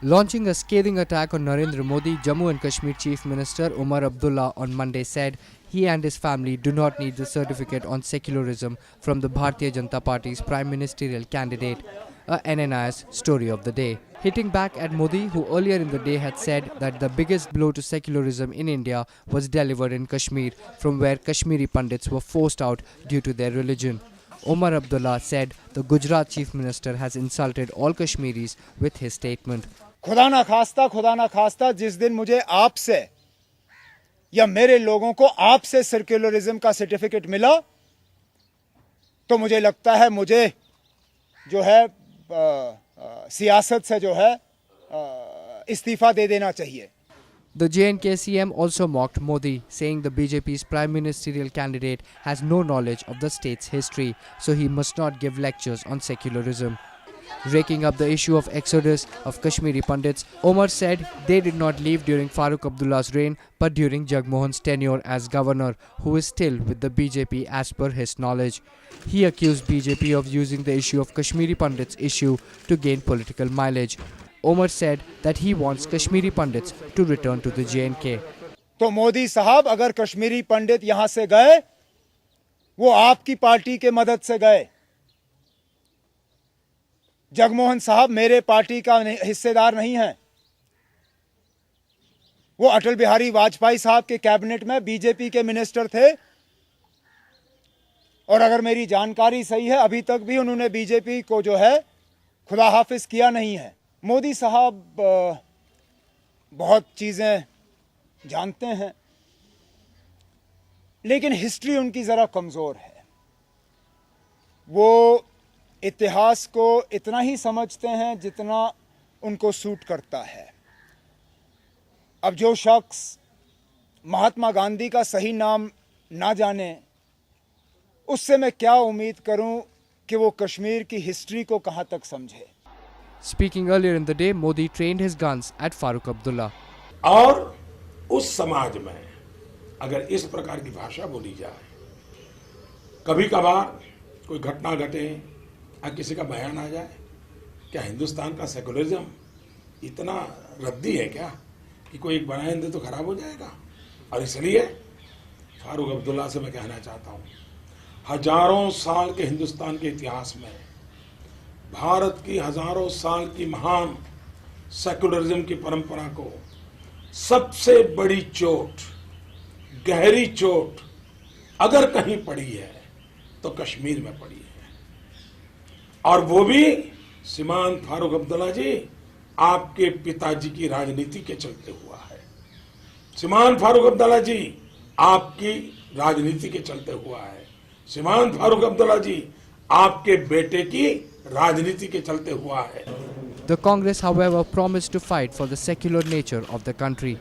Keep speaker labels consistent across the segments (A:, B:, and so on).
A: Launching a scathing attack on Narendra Modi, Jammu and Kashmir Chief Minister Omar Abdullah on Monday said he and his family do not need the certificate on secularism from the Bharatiya Janata Party's prime ministerial candidate, a NNIS story of the day. Hitting back at Modi, who earlier in the day had said that the biggest blow to secularism in India was delivered in Kashmir, from where Kashmiri Pandits were forced out due to their religion. Omar Abdullah said the Gujarat Chief Minister has insulted all Kashmiris with his statement.
B: खुदा ना खास्ता जिस दिन मुझे आपसे या मेरे लोगों को आपसे सेक्युलरिज्म का सर्टिफिकेट मिला तो मुझे लगता है मुझे जो है सियासत से जो है इस्तीफा दे देना चाहिए.
A: The J&K CM also mocked Modi, saying the BJP's prime ministerial candidate has no knowledge of the state's history, so he must not give lectures on secularism. Raking up the issue of exodus of Kashmiri Pandits, Omar said they did not leave during Farooq Abdullah's reign but during Jagmohan's tenure as governor, who is still with the BJP as per his knowledge. He accused BJP of using the issue of Kashmiri Pandits issue to gain political mileage. Omar said that he wants Kashmiri Pandits to return to the J&K.
B: तो मोदी साहब अगर कश्मीरी पंडित यहां से गए वो आपकी party के मदद से गए. जगमोहन साहब मेरे पार्टी का हिस्सेदार नहीं है. वो अटल बिहारी वाजपेयी साहब के कैबिनेट में बीजेपी के मिनिस्टर थे और अगर मेरी जानकारी सही है अभी तक भी उन्होंने बीजेपी को जो है खुदा हाफिज किया नहीं है. मोदी साहब बहुत चीजें जानते हैं लेकिन हिस्ट्री उनकी जरा कमजोर है. वो इतिहास को इतना ही समझते हैं जितना उनको सूट करता है. अब जो शख्स महात्मा गांधी का सही नाम ना जाने उससे मैं क्या उम्मीद करूं कि वो कश्मीर की हिस्ट्री को कहां तक समझे.
A: Speaking earlier in the day, Modi trained his guns at Farooq Abdullah.
C: और उस समाज में अगर इस प्रकार की भाषा बोली जाए, कभी कभार कोई घटना घटे या किसी का बयान आ जाए, क्या हिंदुस्तान का सेकुलरिज्म इतना रद्दी है क्या कि कोई एक बयान दे तो खराब हो जाएगा. और इसलिए फारूक अब्दुल्ला से मैं कहना चाहता हूँ, हजारों साल के हिंदुस्तान के इतिहास में भारत की हजारों साल की महान सेकुलरिज्म की परंपरा को सबसे बड़ी चोट, गहरी चोट अगर कहीं पड़ी है तो कश्मीर में पड़ी है. और वो भी श्रीमान फारूक अब्दुल्ला जी आपके पिताजी की राजनीति के चलते हुआ है. श्रीमान फारूक अब्दुल्ला जी आपकी राजनीति के चलते हुआ है. श्रीमान फारूक अब्दुल्ला जी आपके बेटे की राजनीति के चलते हुआ है.
A: The Congress, however, promised to fight for the secular nature of the country.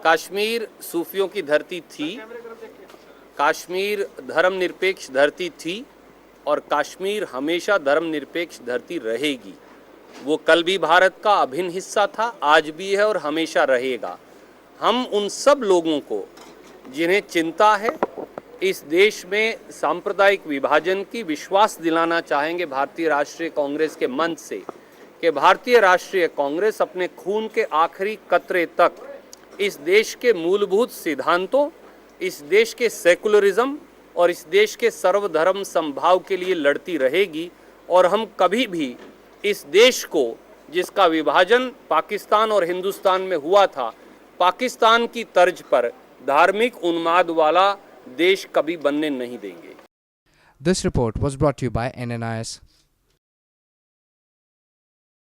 D: Kashmir सूफियों की धरती थी, कश्मीर धर्मनिरपेक्ष धरती थी और कश्मीर हमेशा धर्मनिरपेक्ष धरती रहेगी. वो कल भी भारत का अभिन्न हिस्सा था, आज भी है और हमेशा रहेगा. हम उन सब लोगों को जिन्हें चिंता है इस देश में सांप्रदायिक विभाजन की, विश्वास दिलाना चाहेंगे भारतीय राष्ट्रीय कांग्रेस के मंच से कि भारतीय राष्ट्रीय कांग्रेस अपने खून के आखिरी कतरे तक इस देश के मूलभूत सिद्धांतों, इस देश के सेकुलरिज्म और इस देश के सर्वधर्म समभाव के लिए लड़ती रहेगी. और हम कभी भी इस देश को, जिसका विभाजन पाकिस्तान और हिंदुस्तान में हुआ था, पाकिस्तान की तर्ज पर धार्मिक उन्माद वाला देश कभी बनने नहीं देंगे.
A: This report was brought to you by NNIS.